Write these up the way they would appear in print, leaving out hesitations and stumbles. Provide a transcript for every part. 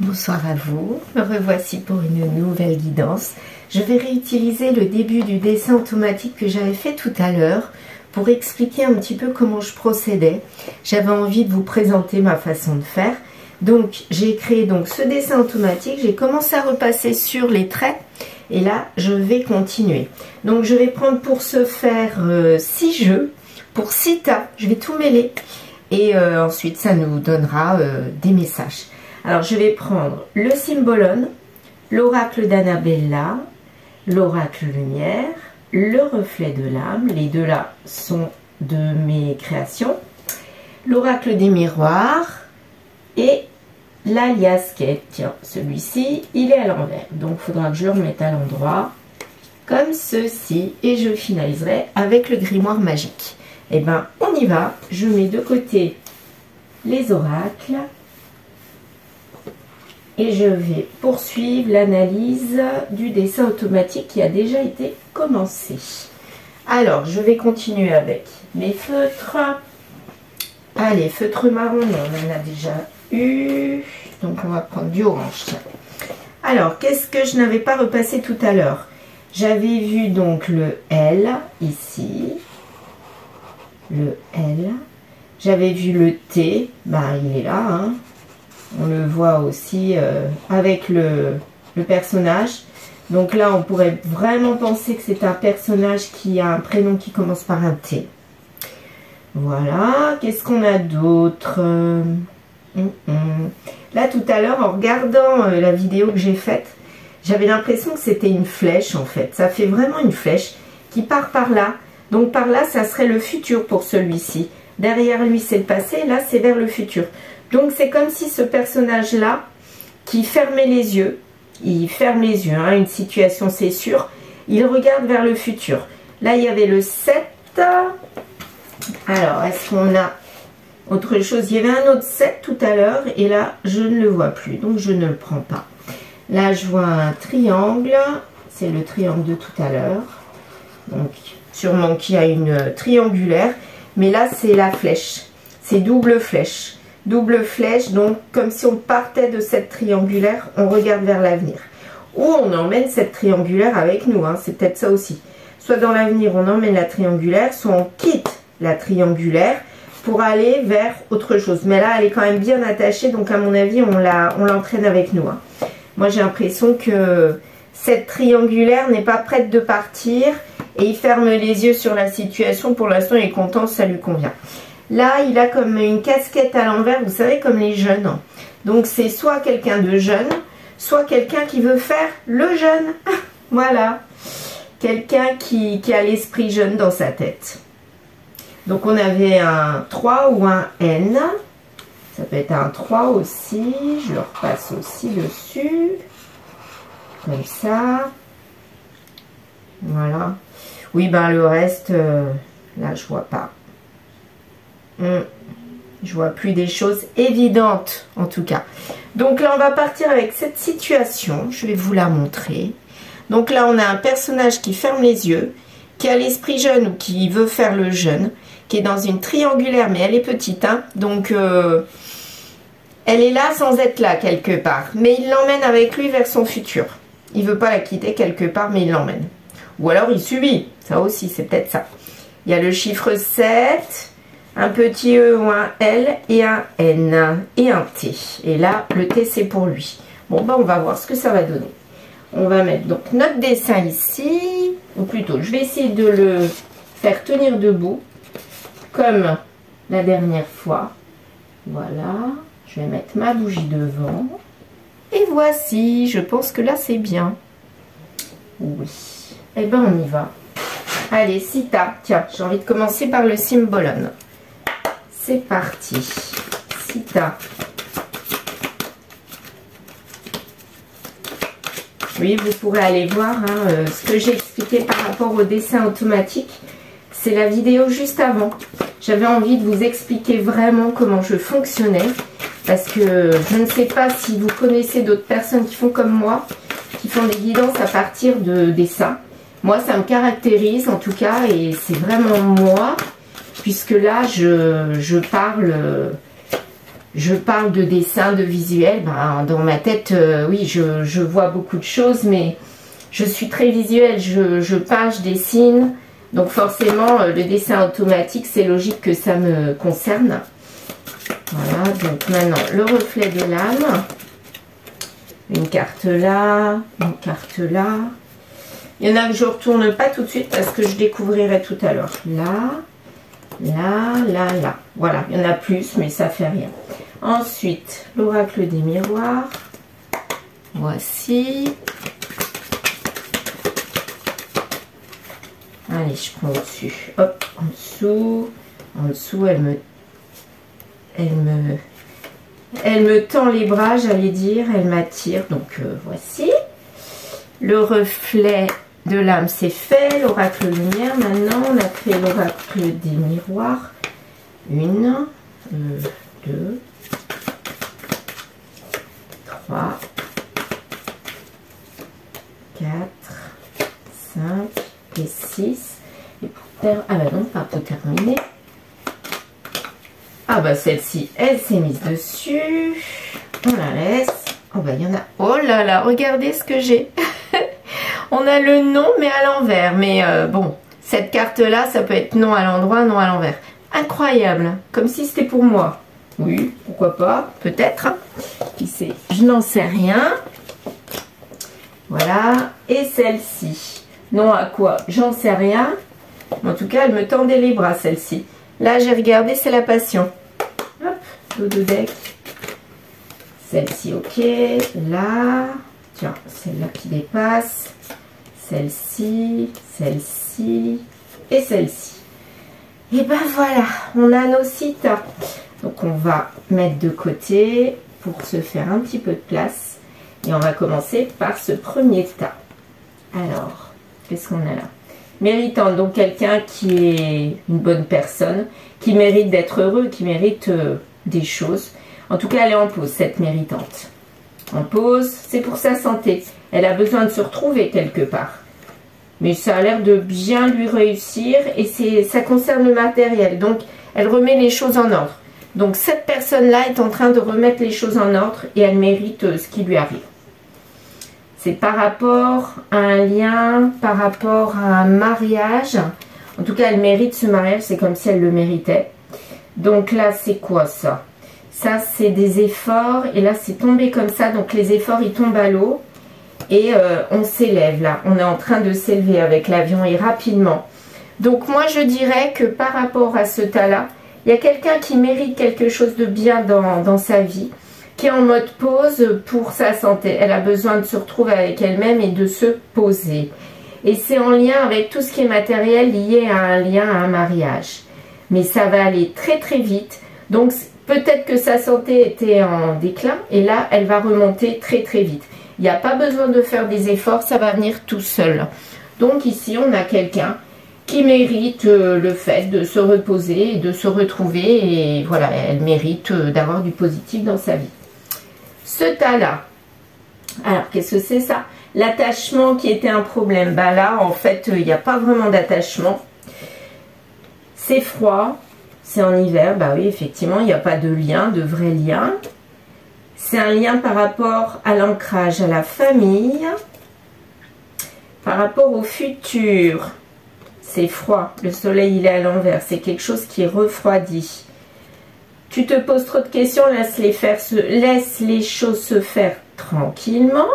Bonsoir à vous, me revoici pour une nouvelle guidance. Je vais réutiliser le début du dessin automatique que j'avais fait tout à l'heure pour expliquer un petit peu comment je procédais. J'avais envie de vous présenter ma façon de faire. Donc j'ai créé donc ce dessin automatique, j'ai commencé à repasser sur les traits et là je vais continuer. Donc je vais prendre pour ce faire 6 jeux, pour 6 tas, je vais tout mêler et ensuite ça nous donnera des messages. Alors je vais prendre le Cymbolone, l'oracle d'Annabella, l'oracle lumière, le reflet de l'âme, les deux là sont de mes créations, l'oracle des miroirs et l'alias quête. Tiens, celui-ci il est à l'envers, donc il faudra que je le remette à l'endroit comme ceci et je finaliserai avec le grimoire magique. Et ben on y va, je mets de côté les oracles. Et je vais poursuivre l'analyse du dessin automatique qui a déjà été commencé. Alors, je vais continuer avec mes feutres. Allez, feutre marron, on en a déjà eu. Donc, on va prendre du orange. Alors, qu'est-ce que je n'avais pas repassé tout à l'heure? J'avais vu donc le L, ici. Le L. J'avais vu le T, ben, il est là, hein. On le voit aussi avec le personnage. Donc là, on pourrait vraiment penser que c'est un personnage qui a un prénom qui commence par un T. Voilà. Qu'est-ce qu'on a d'autre? Là, tout à l'heure, en regardant la vidéo que j'ai faite, j'avais l'impression que c'était une flèche, en fait. Ça fait vraiment une flèche qui part par là. Donc par là, ça serait le futur pour celui-ci. Derrière lui, c'est le passé. Là, c'est vers le futur. Donc c'est comme si ce personnage-là, qui fermait les yeux, il ferme les yeux, hein, une situation c'est sûr, il regarde vers le futur. Là il y avait le 7, alors est-ce qu'on a autre chose? Il y avait un autre 7 tout à l'heure et là je ne le vois plus, donc je ne le prends pas. Là je vois un triangle, c'est le triangle de tout à l'heure, donc sûrement qu'il y a une triangulaire, mais là c'est la flèche, c'est double flèche. Double flèche, donc comme si on partait de cette triangulaire, on regarde vers l'avenir. Ou on emmène cette triangulaire avec nous, hein, c'est peut-être ça aussi. Soit dans l'avenir, on emmène la triangulaire, soit on quitte la triangulaire pour aller vers autre chose. Mais là, elle est quand même bien attachée, donc à mon avis, on l'entraîne avec nous. Hein. Moi, j'ai l'impression que cette triangulaire n'est pas prête de partir et il ferme les yeux sur la situation. Pour l'instant, il est content, ça lui convient. Là, il a comme une casquette à l'envers, vous savez, comme les jeunes. Donc, c'est soit quelqu'un de jeune, soit quelqu'un qui veut faire le jeune. Voilà. Quelqu'un qui a l'esprit jeune dans sa tête. Donc, on avait un 3 ou un N. Ça peut être un 3 aussi. Je le repasse aussi dessus. Comme ça. Voilà. Oui, ben le reste, là, je vois pas. Je vois plus des choses évidentes en tout cas. Donc là on va partir avec cette situation. Je vais vous la montrer. Donc là on a un personnage qui ferme les yeux, qui a l'esprit jeune ou qui veut faire le jeune, qui est dans une triangulaire mais elle est petite, hein, donc elle est là sans être là quelque part. Mais il l'emmène avec lui vers son futur. Il veut pas la quitter quelque part mais il l'emmène. Ou alors il subit, ça aussi c'est peut-être ça. Il y a le chiffre 7... un petit E ou un L et un N et un T. Et là, le T, c'est pour lui. Bon, ben, on va voir ce que ça va donner. On va mettre donc notre dessin ici. Ou plutôt, je vais essayer de le faire tenir debout. Comme la dernière fois. Voilà. Je vais mettre ma bougie devant. Et voici. Je pense que là, c'est bien. Oui. Eh ben, on y va. Allez, Sita. Tiens, j'ai envie de commencer par le Cymbolone. C'est parti. Sita. Oui, vous pourrez aller voir hein, ce que j'ai expliqué par rapport au dessin automatique. C'est la vidéo juste avant. J'avais envie de vous expliquer vraiment comment je fonctionnais. Parce que je ne sais pas si vous connaissez d'autres personnes qui font comme moi, qui font des guidances à partir de dessins. Moi, ça me caractérise en tout cas et c'est vraiment moi. Puisque là, je parle je parle de dessin, de visuel, ben, dans ma tête, oui, je vois beaucoup de choses, mais je suis très visuelle, je peins, je dessine, donc forcément, le dessin automatique, c'est logique que ça me concerne. Voilà, donc maintenant, le reflet de l'âme. Une carte là, une carte là. Il y en a que je ne retourne pas tout de suite parce que je découvrirai tout à l'heure. Là, là, là, là. Voilà, il y en a plus, mais ça fait rien. Ensuite, l'oracle des miroirs. Voici. Allez, je prends au-dessus. Hop, en dessous. En dessous, elle me tend les bras, j'allais dire. Elle m'attire. Donc, voici. Le reflet de l'âme, c'est fait. L'oracle lumière. Maintenant, on a fait l'oracle des miroirs. 1, 2, 3, 4, 5 et 6. Et pour ah bah non, pas pour terminer. Ah bah celle-ci, elle s'est mise dessus. On la laisse. Oh bah il y en a. Oh là là, regardez ce que j'ai. On a le nom mais à l'envers. Mais bon, cette carte-là, ça peut être non à l'endroit, non à l'envers. Incroyable, comme si c'était pour moi. Oui, pourquoi pas, peut-être. Hein. Qui sait, je n'en sais rien. Voilà, et celle-ci. Non à quoi, j'en sais rien. En tout cas, elle me tendait les bras, celle-ci. Là, j'ai regardé, c'est la passion. Hop, dodo deck. Celle-ci, ok. Là, tiens, celle-là qui dépasse. Celle-ci, celle-ci et celle-ci. Et ben voilà, on a nos 6 tas. Donc on va mettre de côté pour se faire un petit peu de place. Et on va commencer par ce premier tas. Alors, qu'est-ce qu'on a là? Méritant, donc quelqu'un qui est une bonne personne, qui mérite d'être heureux, qui mérite des choses. En tout cas, elle est en pause, cette méritante. En pause, c'est pour sa santé. Elle a besoin de se retrouver quelque part. Mais ça a l'air de bien lui réussir et ça concerne le matériel. Donc, elle remet les choses en ordre. Donc, cette personne-là est en train de remettre les choses en ordre et elle mérite ce qui lui arrive. C'est par rapport à un lien, par rapport à un mariage. En tout cas, elle mérite ce mariage, c'est comme si elle le méritait. Donc là, c'est quoi ça? Ça, c'est des efforts et là, c'est tombé comme ça. Donc, les efforts, ils tombent à l'eau. Et on s'élève là, on est en train de s'élever avec l'avion et rapidement. Donc moi je dirais que par rapport à ce tas-là, il y a quelqu'un qui mérite quelque chose de bien dans sa vie, qui est en mode pause pour sa santé. Elle a besoin de se retrouver avec elle-même et de se poser. Et c'est en lien avec tout ce qui est matériel lié à un lien, à un mariage. Mais ça va aller très très vite. Donc peut-être que sa santé était en déclin et là elle va remonter très très vite. Il n'y a pas besoin de faire des efforts, ça va venir tout seul. Donc ici, on a quelqu'un qui mérite le fait de se reposer et de se retrouver. Et voilà, elle mérite d'avoir du positif dans sa vie. Ce tas-là, alors qu'est-ce que c'est ça? L'attachement qui était un problème. Bah là, en fait, il n'y a pas vraiment d'attachement. C'est froid, c'est en hiver. Bah oui, effectivement, il n'y a pas de lien, de vrai lien. C'est un lien par rapport à l'ancrage, à la famille, par rapport au futur. C'est froid, le soleil il est à l'envers, c'est quelque chose qui est refroidi. Tu te poses trop de questions, laisse les choses se faire tranquillement.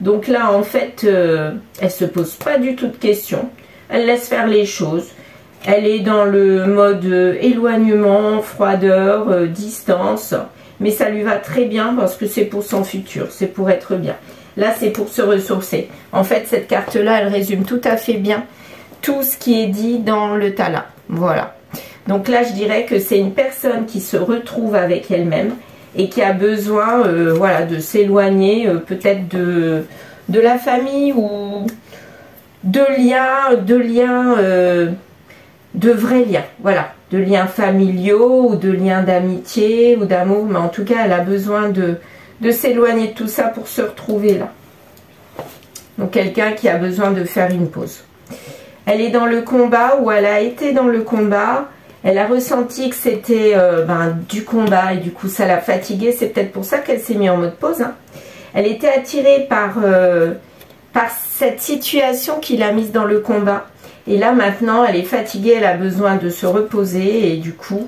Donc là en fait, elle se pose pas du tout de questions, elle laisse faire les choses. Elle est dans le mode éloignement, froideur, distance. Mais ça lui va très bien parce que c'est pour son futur, c'est pour être bien. Là, c'est pour se ressourcer. En fait, cette carte-là, elle résume tout à fait bien tout ce qui est dit dans le tas là. Voilà. Donc là, je dirais que c'est une personne qui se retrouve avec elle-même et qui a besoin voilà, de s'éloigner peut-être de la famille ou de vrais liens. Voilà. De liens familiaux ou de liens d'amitié ou d'amour, mais en tout cas elle a besoin de s'éloigner de tout ça pour se retrouver là. Donc quelqu'un qui a besoin de faire une pause. Elle est dans le combat ou elle a été dans le combat Elle a ressenti que c'était du combat et du coup ça l'a fatiguée. C'est peut-être pour ça qu'elle s'est mise en mode pause. Hein. Elle était attirée par cette situation qui l'a mise dans le combat. Et là maintenant elle est fatiguée, elle a besoin de se reposer et du coup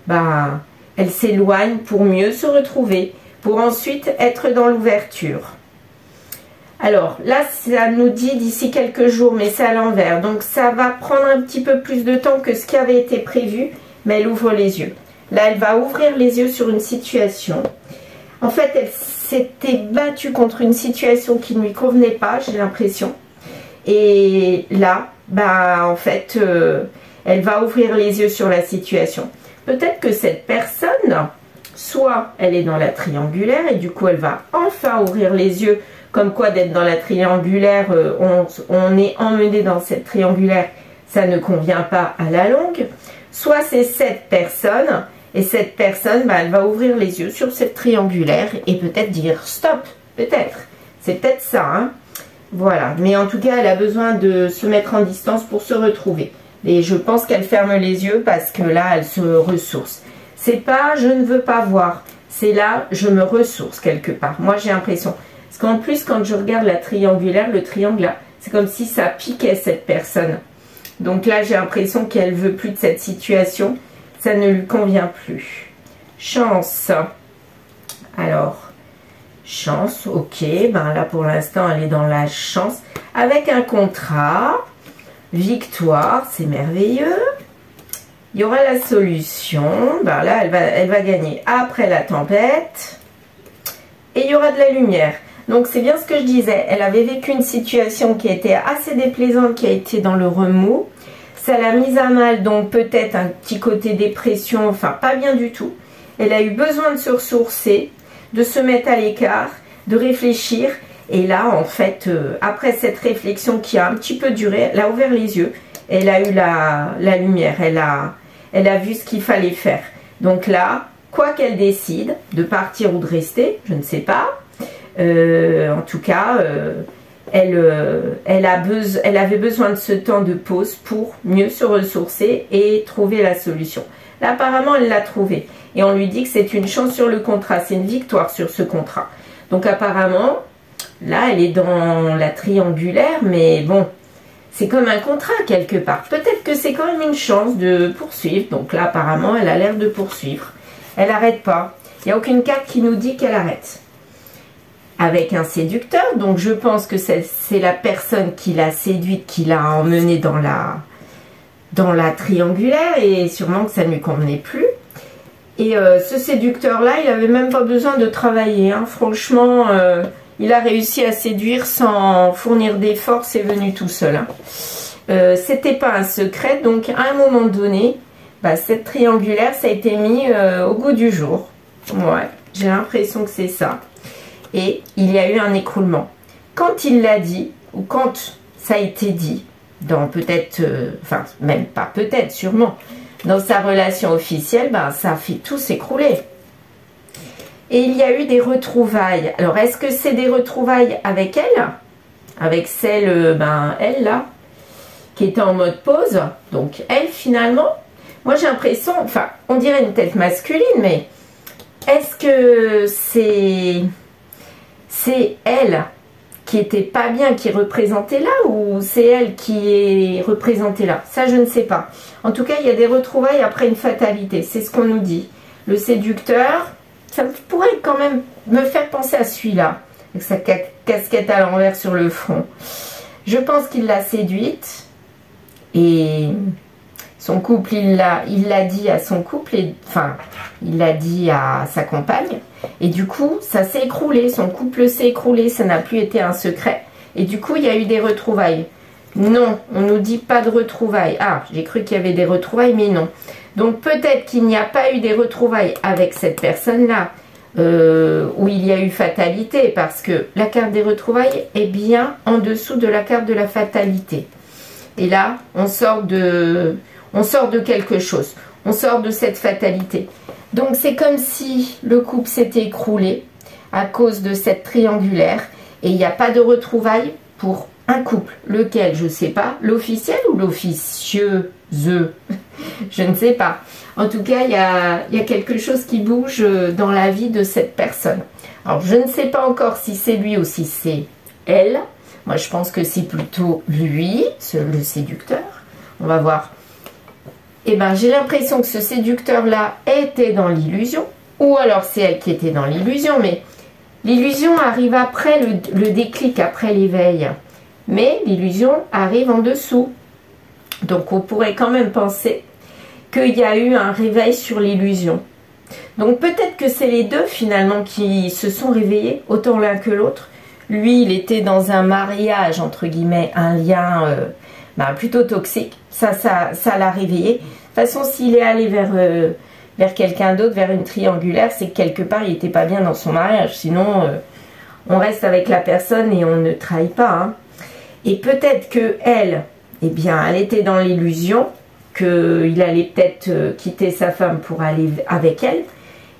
elle s'éloigne pour mieux se retrouver, pour ensuite être dans l'ouverture. Alors là ça nous dit d'ici quelques jours, mais c'est à l'envers, donc ça va prendre un petit peu plus de temps que ce qui avait été prévu, mais elle ouvre les yeux. Là elle va ouvrir les yeux sur une situation. En fait elle s'était battue contre une situation qui ne lui convenait pas, j'ai l'impression, et là en fait elle va ouvrir les yeux sur la situation. Peut-être que cette personne, soit elle est dans la triangulaire et du coup elle va enfin ouvrir les yeux, comme quoi d'être dans la triangulaire, on est emmené dans cette triangulaire, ça ne convient pas à la longue. Soit c'est cette personne, et cette personne, elle va ouvrir les yeux sur cette triangulaire et peut-être dire stop, peut-être. C'est peut-être ça, hein. Voilà, mais en tout cas, elle a besoin de se mettre en distance pour se retrouver. Et je pense qu'elle ferme les yeux parce que là, elle se ressource. C'est pas je ne veux pas voir, c'est là, je me ressource quelque part. Moi, j'ai l'impression. Parce qu'en plus, quand je regarde la triangulaire, le triangle là, c'est comme si ça piquait cette personne. Donc là, j'ai l'impression qu'elle veut plus de cette situation. Ça ne lui convient plus. Chance. Alors, chance, ok. Là, pour l'instant, elle est dans la chance. Avec un contrat. Victoire, c'est merveilleux. Il y aura la solution. Là, elle va gagner après la tempête. Et il y aura de la lumière. Donc, c'est bien ce que je disais. Elle avait vécu une situation qui était assez déplaisante, qui a été dans le remous. Ça l'a mise à mal, donc peut-être un petit côté dépression, enfin pas bien du tout. Elle a eu besoin de se ressourcer, de se mettre à l'écart, de réfléchir. Et là, en fait, après cette réflexion qui a un petit peu duré, elle a ouvert les yeux. Elle a eu la lumière, elle a vu ce qu'il fallait faire. Donc là, quoi qu'elle décide, de partir ou de rester, je ne sais pas. En tout cas, elle avait besoin de ce temps de pause pour mieux se ressourcer et trouver la solution. Là, apparemment, elle l'a trouvé. Et on lui dit que c'est une chance sur le contrat, c'est une victoire sur ce contrat. Donc apparemment, là, elle est dans la triangulaire, mais bon, c'est comme un contrat quelque part. Peut-être que c'est quand même une chance de poursuivre. Donc là, apparemment, elle a l'air de poursuivre. Elle n'arrête pas. Il n'y a aucune carte qui nous dit qu'elle arrête. Avec un séducteur, donc je pense que c'est la personne qui l'a séduite, qui l'a emmenée dans la triangulaire, et sûrement que ça ne lui convenait plus. Et ce séducteur-là, il n'avait même pas besoin de travailler, hein. Franchement, il a réussi à séduire sans fournir d'efforts, c'est venu tout seul. Hein. C'était pas un secret, donc à un moment donné, cette triangulaire, ça a été mis au goût du jour. Ouais, j'ai l'impression que c'est ça. Et il y a eu un écroulement. Quand il l'a dit, ou quand ça a été dit, dans peut-être, enfin même pas peut-être, sûrement, dans sa relation officielle, ça a fait tout s'écrouler. Et il y a eu des retrouvailles. Alors, est-ce que c'est des retrouvailles avec elle? Avec celle, elle là, qui était en mode pause. Donc, elle, finalement, moi j'ai l'impression, enfin, on dirait une tête masculine, mais est-ce que c'est elle qui était pas bien, qui est représentée là, ou c'est elle qui est représentée là? Ça, je ne sais pas. En tout cas, il y a des retrouvailles après une fatalité. C'est ce qu'on nous dit. Le séducteur, ça pourrait quand même me faire penser à celui-là, avec sa casquette à l'envers sur le front. Je pense qu'il l'a séduite, et son couple, il l'a dit à son couple, enfin, il l'a dit à sa compagne. Et du coup, ça s'est écroulé, son couple s'est écroulé, ça n'a plus été un secret. Et du coup, il y a eu des retrouvailles. Non, on ne nous dit pas de retrouvailles. Ah, j'ai cru qu'il y avait des retrouvailles, mais non. Donc peut-être qu'il n'y a pas eu des retrouvailles avec cette personne-là, où il y a eu fatalité, parce que la carte des retrouvailles est bien en dessous de la carte de la fatalité. Et là, on sort de quelque chose. On sort de cette fatalité. Donc c'est comme si le couple s'était écroulé à cause de cette triangulaire, et il n'y a pas de retrouvailles pour un couple. Lequel, je ne sais pas, l'officiel ou l'officieuse? Je ne sais pas. En tout cas, il y a quelque chose qui bouge dans la vie de cette personne. Alors, je ne sais pas encore si c'est lui ou si c'est elle. Moi, je pense que c'est plutôt lui, le séducteur. On va voir. Eh bien, j'ai l'impression que ce séducteur-là était dans l'illusion. Ou alors, c'est elle qui était dans l'illusion. Mais l'illusion arrive après le déclic, après l'éveil. Mais l'illusion arrive en dessous. Donc, on pourrait quand même penser qu'il y a eu un réveil sur l'illusion. Donc, peut-être que c'est les deux, finalement, qui se sont réveillés, autant l'un que l'autre. Lui, il était dans un mariage, entre guillemets, un lien plutôt toxique. Ça l'a réveillé. De toute façon, s'il est allé vers quelqu'un d'autre, vers une triangulaire, c'est que quelque part, il n'était pas bien dans son mariage. Sinon, on reste avec la personne et on ne trahit pas. Hein. Et peut-être que elle, eh bien, elle était dans l'illusion qu'il allait peut-être quitter sa femme pour aller avec elle.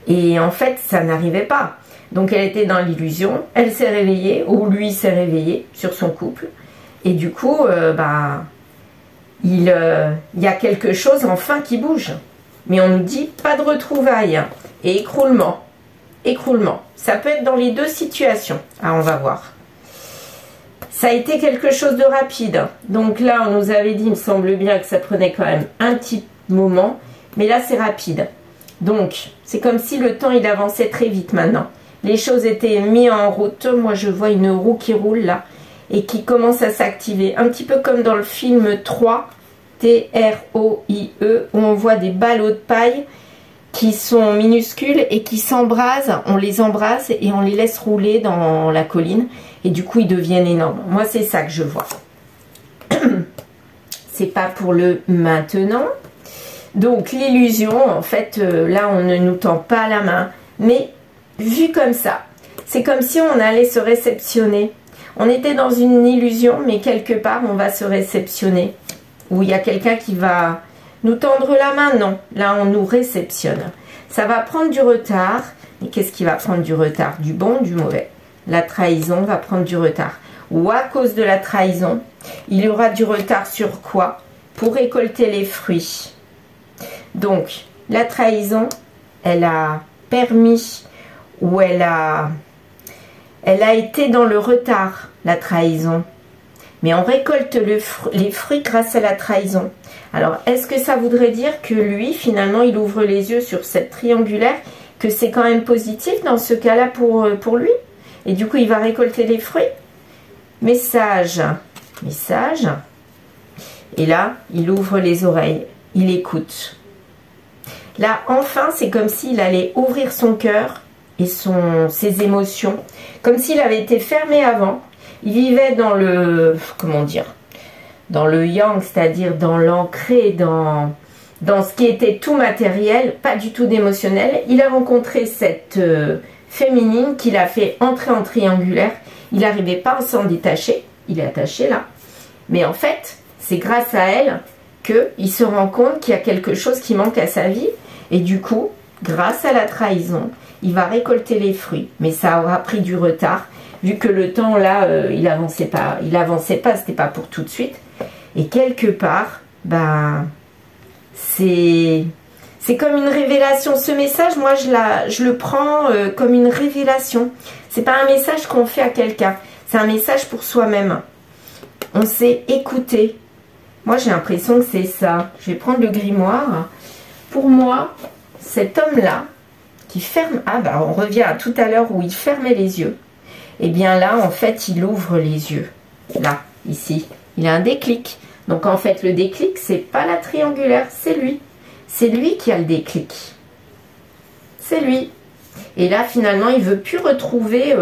Et en fait, ça n'arrivait pas. Donc elle était dans l'illusion, elle s'est réveillée, ou lui s'est réveillé sur son couple. Et du coup, il y a quelque chose enfin qui bouge. Mais on nous dit pas de retrouvailles et écroulement. Écroulement. Ça peut être dans les deux situations. Ah, on va voir. Ça a été quelque chose de rapide. Donc là, on nous avait dit, il me semble bien que ça prenait quand même un petit moment. Mais là, c'est rapide. Donc, c'est comme si le temps, il avançait très vite maintenant. Les choses étaient mises en route. Moi, je vois une roue qui roule là et qui commence à s'activer. Un petit peu comme dans le film 3, T-R-O-I-E, où on voit des ballots de paille qui sont minuscules et qui s'embrasent. On les embrase et on les laisse rouler dans la colline. Et du coup, ils deviennent énormes. Moi, c'est ça que je vois. C'est pas pour le maintenant. Donc, l'illusion, en fait, là, on ne nous tend pas la main. Mais vu comme ça, c'est comme si on allait se réceptionner. On était dans une illusion, mais quelque part, on va se réceptionner. Ou il y a quelqu'un qui va nous tendre la main. Non, là, on nous réceptionne. Ça va prendre du retard. Mais qu'est-ce qui va prendre du retard? Du bon, du mauvais. La trahison va prendre du retard. Ou à cause de la trahison, il y aura du retard sur quoi? Pour récolter les fruits. Donc, la trahison, elle a permis, ou elle a été dans le retard, la trahison. Mais on récolte les fruits grâce à la trahison. Alors, est-ce que ça voudrait dire que lui, finalement, il ouvre les yeux sur cette triangulaire, que c'est quand même positif dans ce cas-là pour lui? Et du coup, il va récolter les fruits? Message. Message. Et là, il ouvre les oreilles. Il écoute. Là, enfin, c'est comme s'il allait ouvrir son cœur et ses émotions. Comme s'il avait été fermé avant. Il vivait dans le... Comment dire? Dans le yang, c'est-à-dire dans l'ancré, dans ce qui était tout matériel, pas du tout d'émotionnel. Il a rencontré cette féminine qui l'a fait entrer en triangulaire. Il n'arrivait pas à s'en détacher. Il est attaché là. Mais en fait, c'est grâce à elle qu'il se rend compte qu'il y a quelque chose qui manque à sa vie. Et du coup, grâce à la trahison, il va récolter les fruits. Mais ça aura pris du retard, vu que le temps là, il avançait pas. Il avançait pas, c'était pas pour tout de suite. Et quelque part, ben, c'est comme une révélation. Ce message, moi, je le prends comme une révélation. C'est pas un message qu'on fait à quelqu'un. C'est un message pour soi-même. On s'est écouté. Moi, j'ai l'impression que c'est ça. Je vais prendre le grimoire. Pour moi, cet homme-là, qui ferme... Ah, bah, on revient à tout à l'heure où il fermait les yeux. Et bien là, en fait, il ouvre les yeux. Là, ici. Il a un déclic. Donc, en fait, le déclic, c'est pas la triangulaire, c'est lui. C'est lui qui a le déclic. C'est lui. Et là, finalement, il veut plus retrouver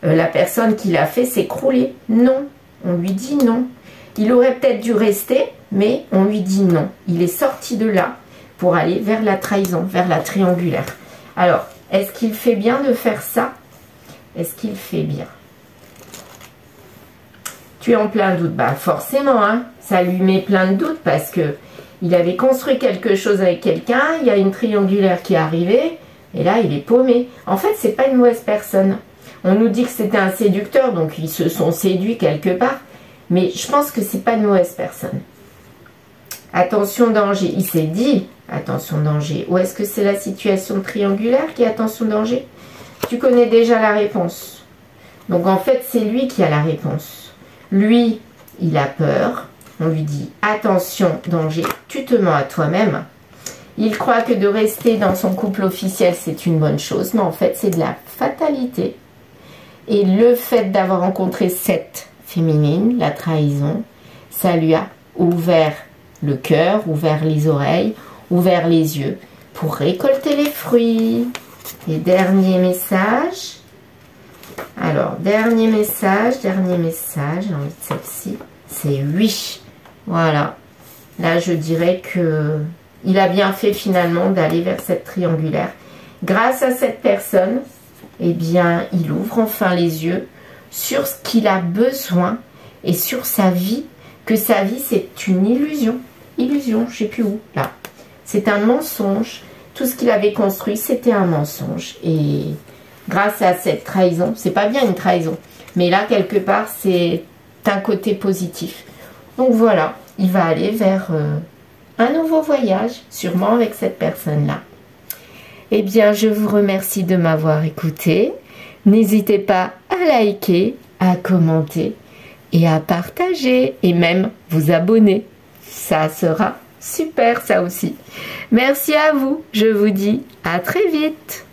la personne qui l'a fait s'écrouler. Non. On lui dit non. Il aurait peut-être dû rester, mais on lui dit non. Il est sorti de là pour aller vers la trahison, vers la triangulaire. Alors, est-ce qu'il fait bien de faire ça? Est-ce qu'il fait bien? Tu es en plein doute? Bah forcément, hein, ça lui met plein de doutes parce que il avait construit quelque chose avec quelqu'un, il y a une triangulaire qui est arrivée, et là, il est paumé. En fait, c'est pas une mauvaise personne. On nous dit que c'était un séducteur, donc ils se sont séduits quelque part, mais je pense que c'est pas une mauvaise personne. Attention danger, il s'est dit attention danger. Ou est-ce que c'est la situation triangulaire qui est attention danger? Tu connais déjà la réponse. Donc en fait, c'est lui qui a la réponse. Lui, il a peur. On lui dit attention danger, tu te mens à toi-même. Il croit que de rester dans son couple officiel, c'est une bonne chose. Mais en fait, c'est de la fatalité. Et le fait d'avoir rencontré cette féminine, la trahison, ça lui a ouvert le cœur, ouvert les oreilles, ouvert les yeux pour récolter les fruits. Et dernier message. Alors, dernier message, j'ai envie de celle-ci, c'est oui. Voilà. Là, je dirais que il a bien fait finalement d'aller vers cette triangulaire. Grâce à cette personne, eh bien, il ouvre enfin les yeux sur ce qu'il a besoin et sur sa vie, que sa vie, c'est une illusion. Illusion, je ne sais plus où, là. C'est un mensonge. Tout ce qu'il avait construit, c'était un mensonge. Et grâce à cette trahison, c'est pas bien une trahison, mais là, quelque part, c'est un côté positif. Donc voilà, il va aller vers un nouveau voyage, sûrement avec cette personne-là. Eh bien, je vous remercie de m'avoir écouté. N'hésitez pas à liker, à commenter et à partager et même vous abonner. Ça sera super, ça aussi. Merci à vous. Je vous dis à très vite.